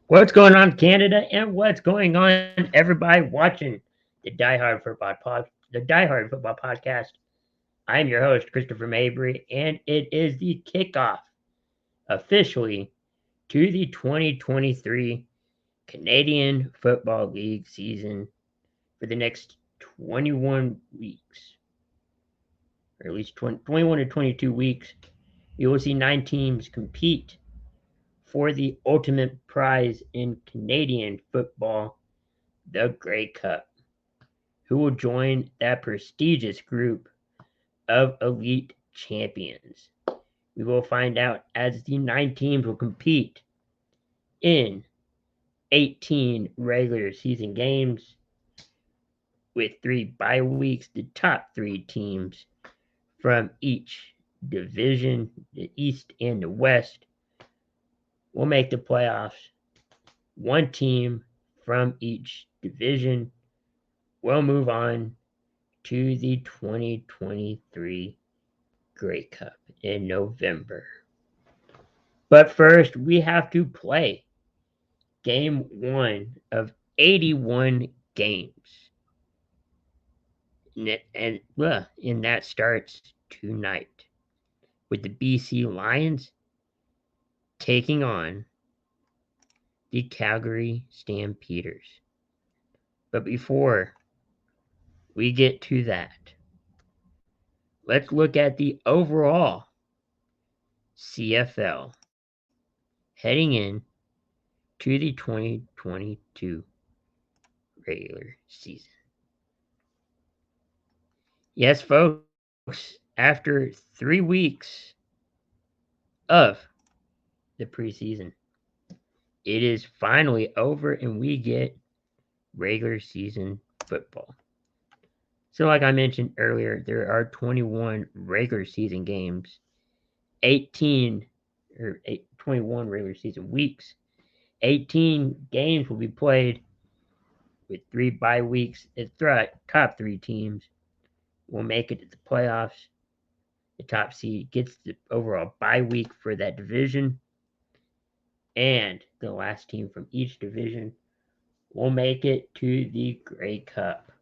What's going on, Canada, and what's going on, everybody watching the Die Hard Football Podcast? I'm your host, Christopher Mabry, and it is the kickoff officially to the 2023 Canadian Football League season for the next 21 weeks, or at least 21 to 22 weeks. You will see 9 teams compete for the ultimate prize in Canadian football, the Grey Cup. Who will join that prestigious group of elite champions? We will find out as the 9 teams will compete in 18 regular season games with 3 bye weeks. The top 3 teams from each division, the East and the West, will make the playoffs. 1 team from each division will move on to the 2023 Grey Cup in November. But first, we have to play game 1 of 81 games. And that starts tonight with the BC Lions taking on the Calgary Stampeders. But before we get to that, let's look at the overall CFL heading in to the 2022 regular season. Yes, folks, after 3 weeks of the preseason, it is finally over and we get regular season football. So, like I mentioned earlier, there are 21 regular season games, 21 regular season weeks. 18 games will be played with 3 bye weeks. The top 3 teams will make it to the playoffs. The top seed gets the overall bye week for that division. And the last team from each division will make it to the Grey Cup.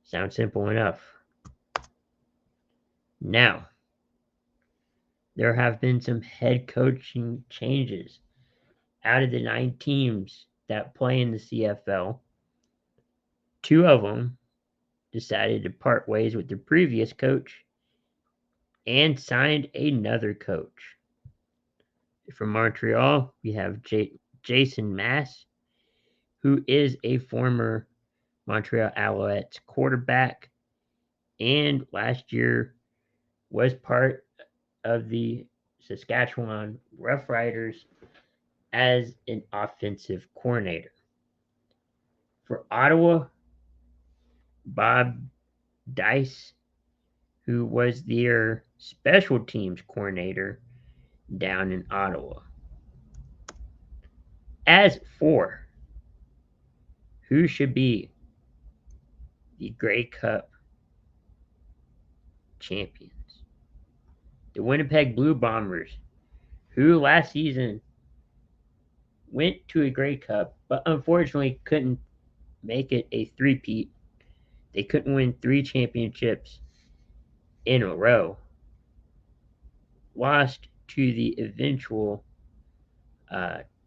Sounds simple enough. Now, there have been some head coaching changes. Out of the 9 teams that play in the CFL, 2 of them decided to part ways with their previous coach and signed another coach. From Montreal, we have Jason Mass, who is a former Montreal Alouettes quarterback and last year was part of the Saskatchewan Roughriders as an offensive coordinator. For Ottawa, Bob Dice, who was their special teams coordinator down in Ottawa. As for who should be the Grey Cup champions, the Winnipeg Blue Bombers, who last season went to a Grey Cup, but unfortunately couldn't make it a three-peat. They couldn't win 3 championships in a row. Lost to the eventual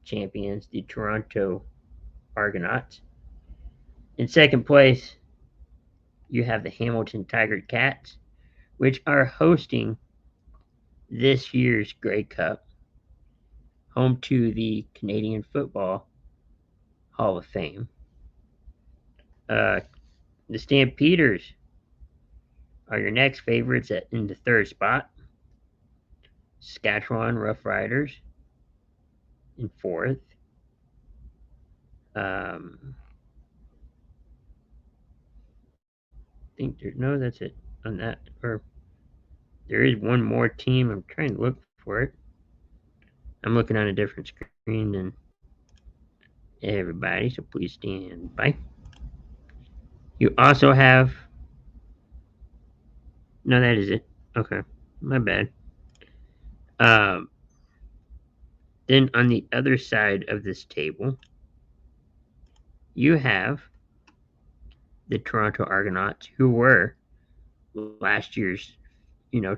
champions, the Toronto Argonauts. In second place, you have the Hamilton Tiger Cats, which are hosting this year's Grey Cup, home to the Canadian Football Hall of Fame. The Stampeders are your next favorites in the third spot. Saskatchewan Roughriders in fourth. I think that's it on that. Or there is one more team. I'm trying to look for it. I'm looking on a different screen than everybody, so please stand by. You also have. No, that is it. Okay, my bad. Then on the other side of this table, you have the Toronto Argonauts, who were last year's,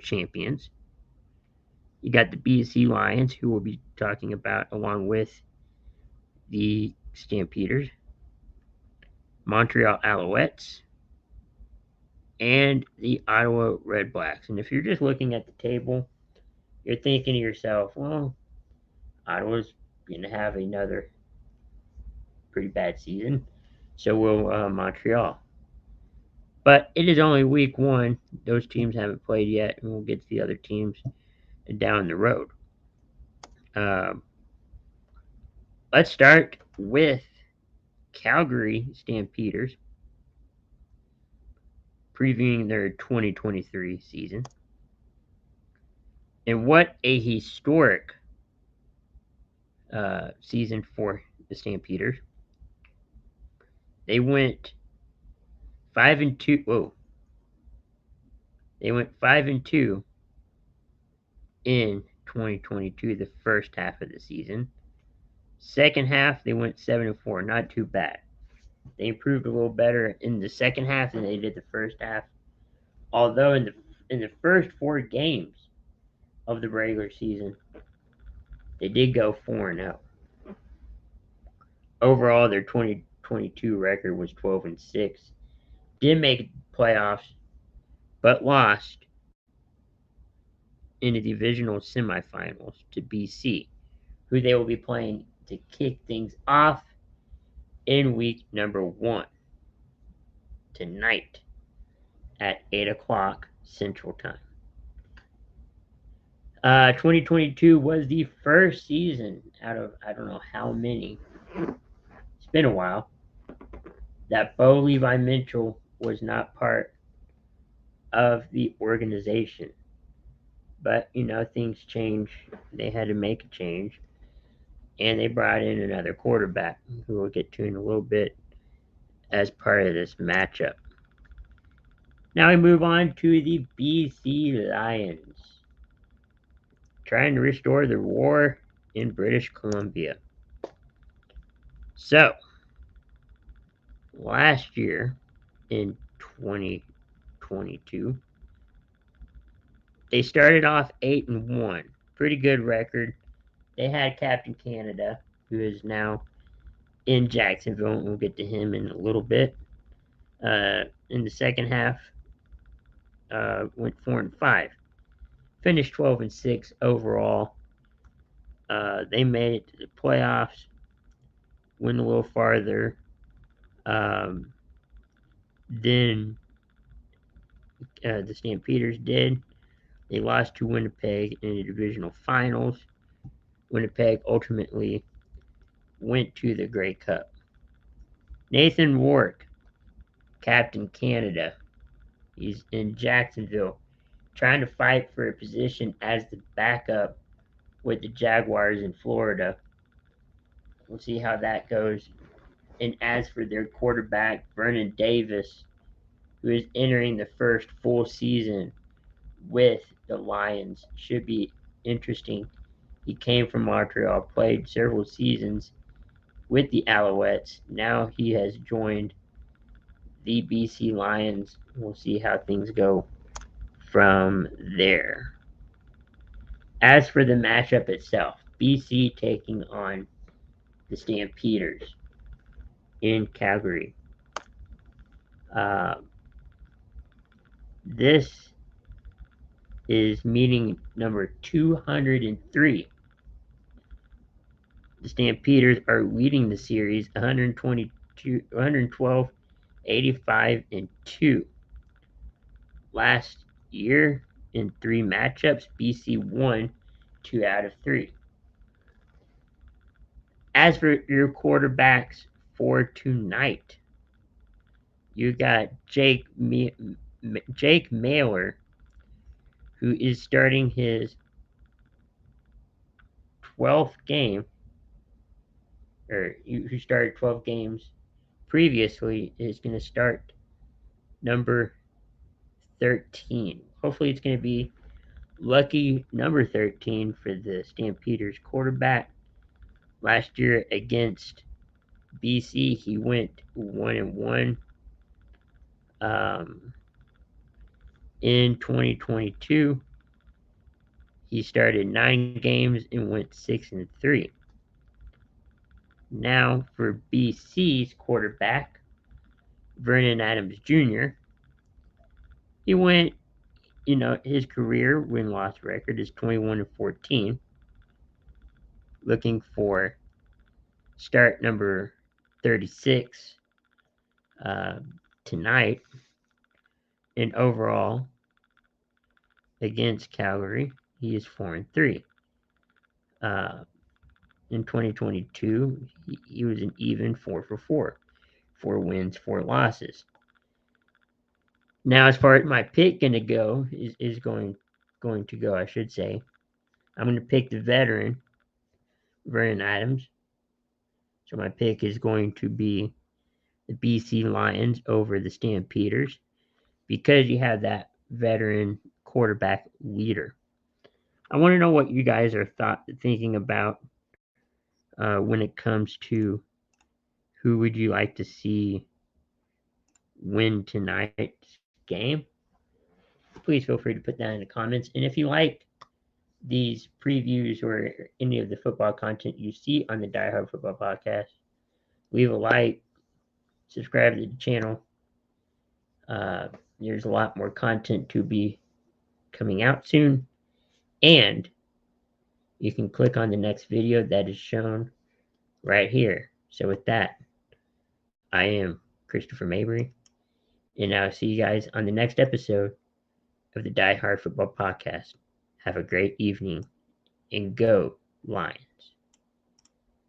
champions. You got the BC Lions, who we'll be talking about along with the Stampeders, Montreal Alouettes, and the Ottawa Red Blacks. And if you're just looking at the table, you're thinking to yourself, well, Ottawa's going to have another pretty bad season. So will Montreal. But it is only week 1. Those teams haven't played yet, and we'll get to the other teams down the road. Let's start with Calgary Stampeders, previewing their 2023 season. And what a historic season for the Stampeders. They went 5-2. Whoa. They went 5-2 in 2022, the first half of the season. Second half, they went 7-4. Not too bad. They improved a little better in the second half than they did the first half. Although in the first 4 games of the regular season, they did go 4-0. Overall, their 2022 record was 12-6. Did make playoffs, but lost in the divisional semifinals to BC, who they will be playing to kick things off in week number 1 tonight at 8 o'clock Central Time. 2022 was the first season out of I don't know how many. It's been a while. That Bo Levi Mitchell was not part of the organization. But, things change. They had to make a change. And they brought in another quarterback, who we'll get to in a little bit as part of this matchup. Now we move on to the BC Lions, trying to restore the war in British Columbia. So, last year in 2022, they started off 8-1. Pretty good record. They had Captain Canada, who is now in Jacksonville, and we'll get to him in a little bit. In the second half, went 4-5. Finished 12-6 overall. They made it to the playoffs, went a little farther than the Stampeders did. They lost to Winnipeg in the divisional finals. Winnipeg ultimately went to the Grey Cup. Nathan Rourke, Captain Canada, he's in Jacksonville, trying to fight for a position as the backup with the Jaguars in Florida. We'll see how that goes. And as for their quarterback, Vernon Davis, who is entering the first full season with the Lions, should be interesting. He came from Montreal, played several seasons with the Alouettes. Now he has joined the BC Lions. We'll see how things go from there. As for the matchup itself, BC taking on the Stampeders in Calgary. This is meeting number 203. The Stampeders are leading the series 112, 85, and 2. Last year, in 3 matchups, BC won 2 out of 3. As for your quarterbacks for tonight, you got Jake Mailer, who is starting his 12th game, or who started 12 games previously, is going to start number 13. Hopefully it's going to be lucky number 13 for the Stampeders quarterback. Last year against BC, he went 1-1. In 2022, he started 9 games and went 6-3. Now for BC's quarterback, Vernon Adams Jr., he went, his career win-loss record is 21-14. Looking for start number 36 tonight. And overall, against Calgary, he is 4-3. In 2022, he was an even 4-4. 4 wins, 4 losses. Now, as far as my pick going to go, is going to go, I should say, I'm going to pick the veteran, Vernon Adams. So my pick is going to be the BC Lions over the Stampeders because you have that veteran quarterback leader. I want to know what you guys are thinking about when it comes to who would you like to see win tonight's game. Please feel free to put that in the comments. And if you like these previews or any of the football content you see on the Die Hard Football Podcast, leave a like, subscribe to the channel. There's a lot more content to be coming out soon. And you can click on the next video that is shown right here. So with that, I am Christopher Mabry, and I'll see you guys on the next episode of the Die Hard Football Podcast. Have a great evening, and go Lions.